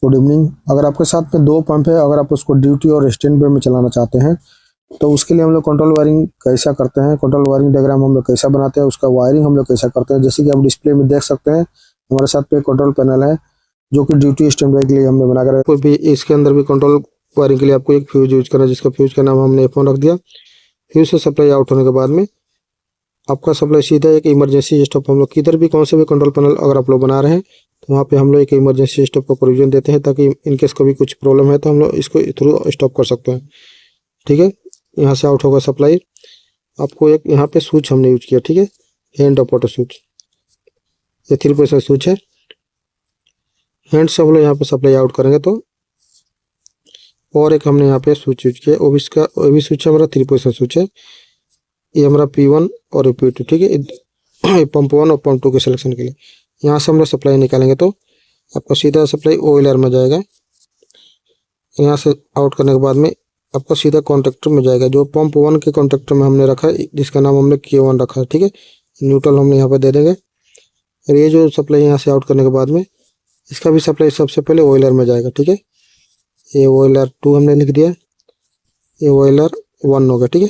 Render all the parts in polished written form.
Good evening. अगर आपके साथ में दो पंप है, अगर आप उसको ड्यूटी और स्टैंड बाय में चलाना चाहते हैं तो उसके लिए हम लोग कंट्रोल वायरिंग कैसा करते हैं, कंट्रोल वायरिंग डायग्राम हम लोग कैसा बनाते हैं, उसका वायरिंग हम लोग कैसा करते हैं। जैसे कि आप डिस्प्ले में देख सकते हैं, हमारे साथ पे कंट्रोल पैनल है जो कि ड्यूटी स्टैंड बाय के लिए हमने बनाकर कोई भी इसके अंदर भी कंट्रोल वायरिंग के लिए आपको एक फ्यूज यूज करना है, जिसका फ्यूज का नाम हमने F1 रख दिया। फ्यूज से सप्लाई आउट होने के बाद में आपका सप्लाई सीधा एक इमरजेंसी स्टॉप, हम लोग किधर भी कौन से भी कंट्रोल पैनल अगर आप लोग बना रहे हैं तो वहाँ पे हम लोग एक इमरजेंसी स्टॉप का प्रोविजन देते हैं, ताकि इनकेस कभी कुछ प्रॉब्लम है तो हम लोग इसको थ्रू स्टॉप कर सकते हैं। ठीक है, यहाँ से आउट होगा सप्लाई। आपको एक यहाँ पे स्विच हमने यूज किया, ठीक है, हैंड ऑफ ऑटो स्विच, ये 3 पोजिशन स्विच है। हैंड से हम लोग यहाँ पे सप्लाई आउट करेंगे तो, और एक हमने यहाँ पे स्विच यूज किया, वो भी स्विच हमारा 3 पोजिशन स्विच है। ये हमारा P1 और P2, ठीक है, पंप 1 और पंप 2 के सिलेक्शन के लिए। यहाँ से हम लोग सप्लाई निकालेंगे तो आपका सीधा सप्लाई ऑयलर में जाएगा। यहाँ से आउट करने के बाद में आपका सीधा कॉन्ट्रैक्टर में जाएगा, जो पंप 1 के कॉन्ट्रैक्टर में हमने रखा है, जिसका नाम हमने K1 रखा है। ठीक है, न्यूट्रल हमने यहाँ पर दे देंगे। और ये जो सप्लाई यहाँ से आउट करने के बाद में इसका भी सप्लाई सबसे पहले ऑयलर में जाएगा। ठीक है, ये ऑयलर 2 हमने लिख दिया, ये ऑयलर 1 होगा। ठीक है,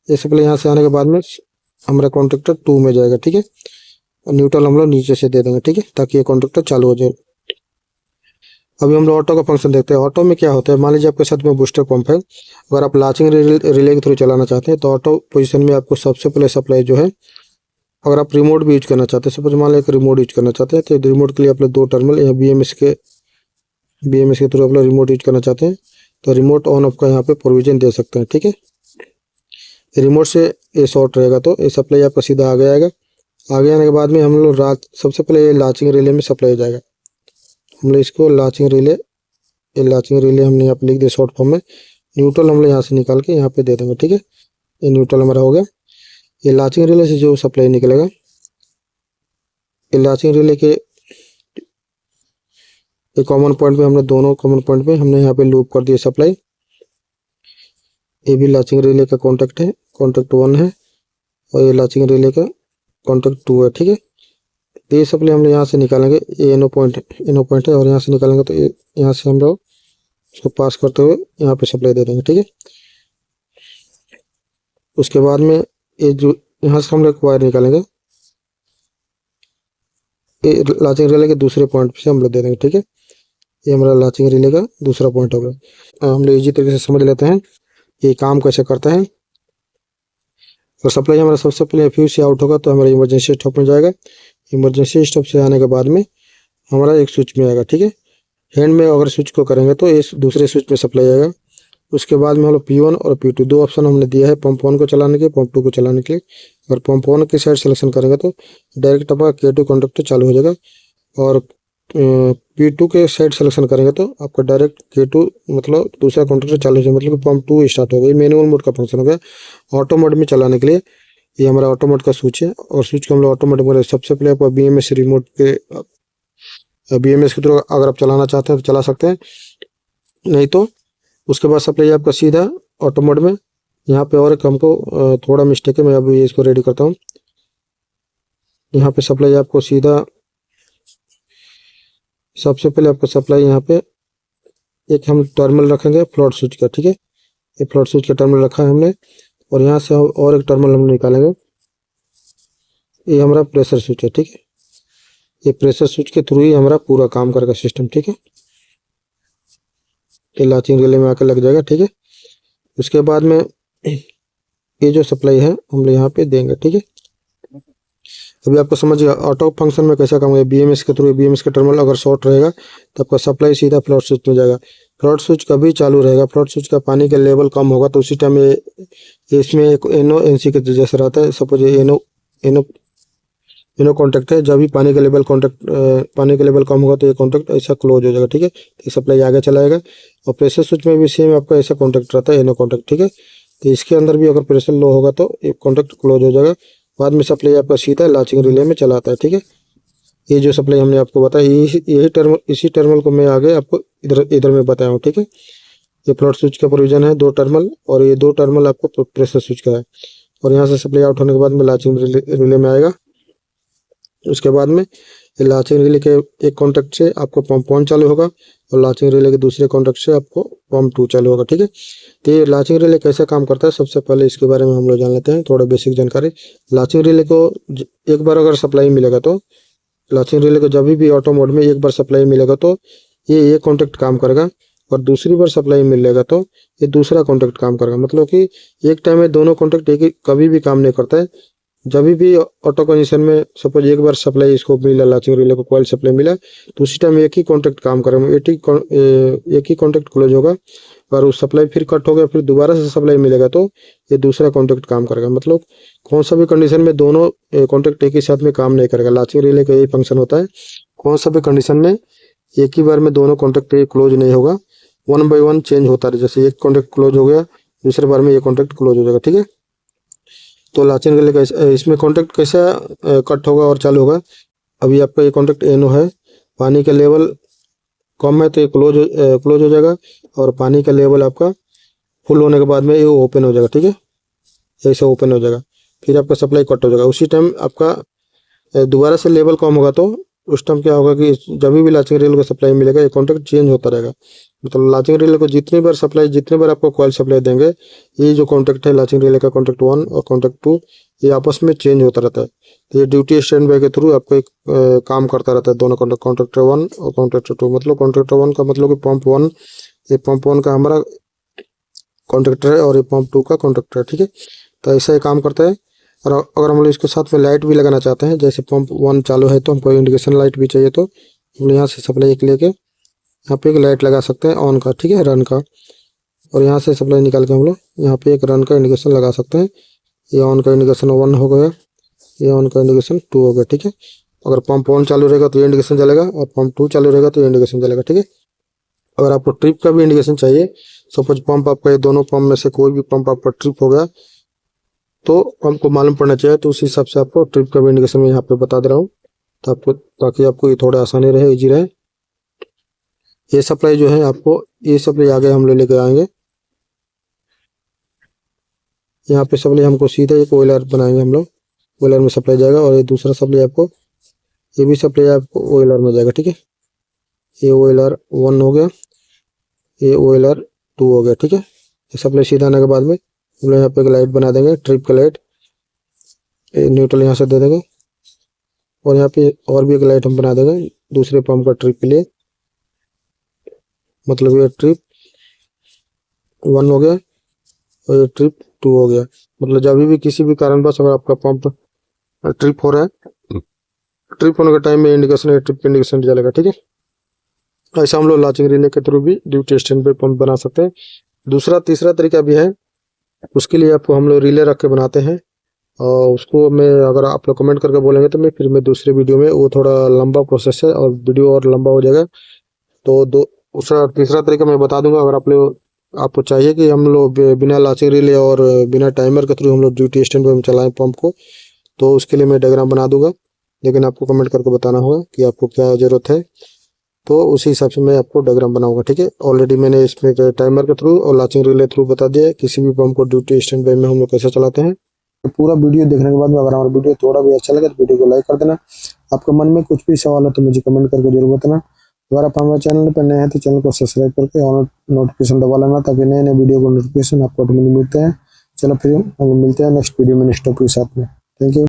ये सप्लाई यहाँ से आने के बाद में हमारा कॉन्ट्रैक्टर 2 में जाएगा। ठीक है, और न्यूट्रल हम लोग नीचे से दे देंगे, ठीक है, ताकि ये कॉन्ट्रैक्टर चालू हो जाए। अभी हम लोग ऑटो का फंक्शन देखते हैं। ऑटो में क्या होता है, मान लीजिए आपके साथ में बूस्टर पंप है, अगर आप लाचिंग रिले के थ्रू चलाना चाहते हैं तो ऑटो पोजीशन में आपको सबसे पहले सप्लाई जो है, अगर आप रिमोट भी यूज करना चाहते हैं, सपोज मान लीजिए रिमोट यूज करना चाहते हैं तो रिमोट के लिए आप लोग 2 टर्मिनल या BMS के थ्रू आप लोग रिमोट यूज करना चाहते हैं तो रिमोट ऑन ऑफ का यहाँ पे प्रोविजन दे सकते हैं। ठीक है, रिमोट से ये शॉर्ट रहेगा तो ये सप्लाई आपका सीधा आगे आएगा। आगे आने के बाद में हम लोग सबसे पहले ये लाचिंग रिले में सप्लाई जाएगा। हम लोग इसको लाचिंग रिले हमने यहाँ पे लिख दिया शॉर्ट फॉर्म में। न्यूट्रल हम लोग यहाँ से निकाल के यहाँ पे दे देंगे। ठीक है, ये न्यूट्रल हमारा हो गया। ये लाचिंग रिले से जो सप्लाई निकलेगा, ये लाचिंग रिले के एक कॉमन पॉइंट पे, हमने दोनों कॉमन पॉइंट पे हमने यहाँ पे लूप कर दिया सप्लाई। ये भी लाचिंग रिले का कॉन्टैक्ट है, कॉन्टैक्ट 1 है, और ये लाचिंग रिले का कॉन्टैक्ट 2 है। ठीक है, तो ये सप्लाई हम लोग यहाँ से निकालेंगे, ये एनो पॉइंट है, और यहाँ से निकालेंगे तो यहाँ से हम लोग उसको पास करते हुए यहाँ पे सप्लाई दे देंगे। ठीक है, उसके बाद में ये जो यहाँ से हम लोग वायर निकालेंगे, ये लाचिंग रिले के दूसरे पॉइंट से हम लोग दे देंगे। ठीक है, ये हमारा लाचिंग रिले का दूसरा पॉइंट हो गया। हम लोग इजी तरीके से समझ लेते हैं ये काम कैसे करता है। और सप्लाई हमारा सबसे पहले फ्यूज से आउट होगा तो हमारा इमरजेंसी स्टॉप में जाएगा। इमरजेंसी स्टॉप से आने के बाद में हमारा एक स्विच में आएगा। ठीक है, हैंड में अगर स्विच को करेंगे तो इस दूसरे स्विच में सप्लाई आएगा। उसके बाद में हम लोग P1 और P2 2 ऑप्शन हमने दिया है, पंप 1 को चलाने के, पंप 2 को चलाने के लिए। अगर पंप 1 की साइड सिलेक्शन करेंगे तो डायरेक्ट आपका K2 कॉन्टैक्टर चालू हो जाएगा, और P2 के साइड सिलेक्शन करेंगे तो आपका डायरेक्ट K2 मतलब दूसरा कॉन्टैक्टर चालू हो जाएगा, मतलब पंप 2 स्टार्ट हो गया। मैनुअल मोड का फंक्शन हो गया। ऑटो मोड में चलाने के लिए ये हमारा ऑटो मोड का स्विच है, और स्विच को हम लोग ऑटो मोड में सबसे पहले आपको BMS रिमोट के BMS के थ्रू अगर आप चलाना चाहते हैं तो चला सकते हैं, नहीं तो उसके बाद सप्लाई आपका सीधा ऑटो मोड में। यहाँ पे और एक हमको थोड़ा मिस्टेक है, मैं अभी इसको रेडी करता हूँ। यहाँ पे सप्लाई आपको सीधा, सबसे पहले आपको सप्लाई यहाँ पे एक हम टर्मिनल रखेंगे फ्लोट स्विच का। ठीक है, ये फ्लोट स्विच का टर्मिनल रखा है हमने, और यहाँ से और एक टर्मिनल हम निकालेंगे, ये हमारा प्रेशर स्विच है। ठीक है, ये प्रेशर स्विच के थ्रू ही हमारा पूरा काम करेगा सिस्टम। ठीक है, ये लाचिंग रिले में आकर लग जाएगा। ठीक है, उसके बाद में ये जो सप्लाई है हम लोग यहाँ पे देंगे। ठीक है, अभी आपको समझिए ऑटो फंक्शन में कैसा काम है। BMS के थ्रू, BMS का टर्मिनल अगर शॉर्ट रहेगा तो आपका सप्लाई सीधा फ्लोट स्विच में जाएगा। फ्लोट स्विच कभी चालू रहेगा, फ्लोट स्विच का पानी का लेवल कम होगा तो उसी टाइम इसमें एक NO-NC के जैसा रहता है। सपोज ये NO कॉन्टैक्ट है, जब भी पानी का लेवल कम होगा तो ये कॉन्टैक्ट ऐसा क्लोज हो जाएगा। ठीक है, तो सप्लाई आगे चलाएगा। और प्रेशर स्विच में भी सेम आपका ऐसा कॉन्टैक्ट रहता है, NO कॉन्टैक्ट। ठीक है, तो इसके अंदर भी अगर प्रेशर लो होगा तो ये कॉन्टैक्ट क्लोज हो जाएगा। बाद में सप्लाई आपका सीधा लाचिंग रिले में चलाता है। ठीक है, ये जो सप्लाई हमने आपको बताया, इसी टर्मिनल को मैं आगे आपको इधर में बताया हूँ। ठीक है, ये फ्लोट स्विच का प्रोविजन है 2 टर्मिनल, और ये 2 टर्मिनल आपको प्रेशर स्विच का है। और यहाँ से सप्लाई आउट होने के बाद में लाचिंग रिले में आएगा। उसके बाद में ये लाचिंग रिले के एक कॉन्टैक्ट से आपको पंप 1 चालू होगा और लाचिंग रिले के दूसरे कॉन्टैक्ट से आपको पंप 2 चालू होगा। ठीक है, तो ये लाचिंग रिले कैसे काम करता है, सबसे पहले इसके बारे में हम लोग जान लेते हैं, थोड़ा बेसिक जानकारी। लाचिंग रिले को एक बार अगर सप्लाई मिलेगा तो लाचिंग रिले को जब भी ऑटो मोड में एक बार सप्लाई मिलेगा तो ये कॉन्टैक्ट काम करेगा, और दूसरी बार सप्लाई मिलेगा तो ये दूसरा कॉन्टैक्ट काम करेगा। मतलब कि एक टाइम में दोनों कॉन्टैक्ट एक ही कभी भी काम नहीं करता है। जब भी ऑटो कंडीशन में सपोज एक बार सप्लाई इसको मिला, लाचिंग रिले को कॉइल सप्लाई मिला, तो उसी टाइम एक ही कॉन्टैक्ट काम करेगा, एक ही कॉन्टैक्ट क्लोज होगा, और उस सप्लाई फिर कट हो गया, फिर दोबारा से सप्लाई मिलेगा तो ये दूसरा कॉन्टैक्ट काम करेगा। मतलब कौन सा भी कंडीशन में दोनों कॉन्टैक्ट एक ही साथ में काम नहीं करेगा। लाचिंग रिले का यही फंक्शन होता है, कौन सा भी कंडीशन में एक ही बार में दोनों कॉन्टैक्ट क्लोज नहीं होगा, 1 बाय 1 चेंज होता है। जैसे एक कॉन्टैक्ट क्लोज हो गया, दूसरे बार में ये कॉन्टैक्ट क्लोज हो जाएगा। ठीक है, तो लाचिंग रिले का इसमें कॉन्टैक्ट कैसा कट होगा और चालू होगा। अभी आपका ये कॉन्टैक्ट NO है, पानी का लेवल कम है तो ये क्लोज हो जाएगा, और पानी का लेवल आपका फुल होने के बाद में ये ओपन हो जाएगा। ठीक है, ऐसे ओपन हो जाएगा, फिर आपका सप्लाई कट हो जाएगा। उसी टाइम आपका दोबारा से लेवल कम होगा तो उस टाइम क्या होगा कि जब भी लाचिंग रिले को सप्लाई मिलेगा ये कॉन्टैक्ट चेंज होता रहेगा। मतलब लाचिंग रिले को जितनी बार आपको कॉइल सप्लाई देंगे, ये जो कॉन्टैक्ट है लाचिंग रिले का कॉन्टैक्ट 1 और कॉन्टैक्ट 2 ये आपस में चेंज होता रहता है। तो ये ड्यूटी स्टैंड बाय के थ्रू आपको एक काम करता रहता है, दोनों कॉन्टैक्टर 1 और कॉन्टैक्टर 2। मतलब कॉन्टैक्टर 1 का मतलब कि पंप 1, ये पंप 1 का हमारा कॉन्टैक्टर है और ये पंप 2 का कॉन्टैक्टर है। ठीक है, तो ऐसा ही काम करता है। और अगर हम लोग इसके साथ में लाइट भी लगाना चाहते हैं, जैसे पंप 1 चालू है तो हमको इंडिकेशन लाइट भी चाहिए, तो हम यहाँ से सप्लाई एक लेके यहाँ पे एक लाइट लगा सकते हैं ऑन का। ठीक है, रन का, और यहाँ से सप्लाई निकाल के हम लोग यहाँ पे एक रन का इंडिकेशन लगा सकते हैं। ये ऑन का इंडिकेशन 1 हो गया, ये ऑन का इंडिकेशन 2 हो गया। ठीक है, अगर पंप 1 चालू रहेगा तो ये इंडिकेशन चलेगा, और पंप 2 चालू रहेगा तो ये इंडिकेशन चलेगा। ठीक है, अगर आपको ट्रिप का भी इंडिकेशन चाहिए, सपोज पंप आपका ये दोनों पंप में से कोई भी पंप आपका ट्रिप हो गया तो हमको मालूम पड़ना चाहिए, तो उस हिसाब से आपको ट्रिप का भी इंडिकेशन मैं यहाँ पे बता दे रहा हूँ, तो आपको ताकि आपको ये थोड़ा आसानी रहे, इजी रहे। ये सप्लाई जो है आपको ये सप्लाई आगे हम लोग लेके आएंगे, यहाँ पे सप्लाई हमको सीधे एक ऑयलर बनाएंगे हम लोग, ऑयलर में सप्लाई जाएगा, और ये दूसरा सप्लाई आपको ये भी सप्लाई आपको ऑयलर में जाएगा। ठीक है, ये ऑयलर 1 हो गया, ये ऑयलर 2 हो गया। ठीक है, ये सप्लाई सीधा आने के बाद में हम लोग यहाँ पे एक लाइट बना देंगे, ट्रिप का लाइट, न्यूट्रल यहाँ से दे देंगे, और यहाँ पे और भी एक लाइट हम बना देंगे दूसरे पंप का ट्रिप के लिए। मतलब ये ट्रिप 1 हो गया और ये ट्रिप 2 हो गया। मतलब जब भी किसी भी कारणवश अगर आपका पंप ट्रिप हो रहा है, ट्रिप होने के टाइम में इंडिकेशन ट्रिप का इंडिकेशन चलेगा। ठीक है, ऐसा हम लोग लाचिंग रिले के थ्रू भी ड्यूटी स्टैंड पे पंप बना सकते हैं। तीसरा तरीका भी है, उसके लिए आपको हम लोग रिले रख के बनाते हैं, और उसको मैं अगर आप लोग कमेंट करके बोलेंगे तो मैं दूसरे वीडियो में, वो थोड़ा लंबा प्रोसेस है और वीडियो और लंबा हो जाएगा, तो तीसरा तरीका मैं बता दूंगा। अगर आपको चाहिए कि हम लोग बिना लाचिंग रिले और बिना टाइमर के थ्रू हम लोग ड्यूटी स्टैंड पे चलाएं पंप को, तो उसके लिए मैं डायग्राम बना दूंगा, लेकिन आपको कमेंट करके बताना होगा कि आपको क्या ज़रूरत है, तो उसी हिसाब से मैं आपको डायग्राम बनाऊंगा। ठीक है, ऑलरेडी मैंने इसमें टाइमर के थ्रू और लाचिंग रिले थ्रू बता दिया है किसी भी पंप को ड्यूटी स्टैंड पे में हम लोग कैसे चलाते हैं। पूरा वीडियो देखने के बाद में अगर हमारा वीडियो थोड़ा भी अच्छा लगे तो वीडियो को लाइक कर देना। आपके मन में कुछ भी सवाल है तो मुझे कमेंट करके जरूर बताना। अगर आप हमारे चैनल पर नए हैं तो चैनल को सब्सक्राइब करके और नोटिफिकेशन दबा लेना, ताकि नए नए वीडियो को नोटिफिकेशन आपको ऑटोमेटिक मिलते हैं। चलो फिर हम मिलते हैं नेक्स्ट वीडियो में नेक्स्ट टॉपिक के साथ में। Thank you.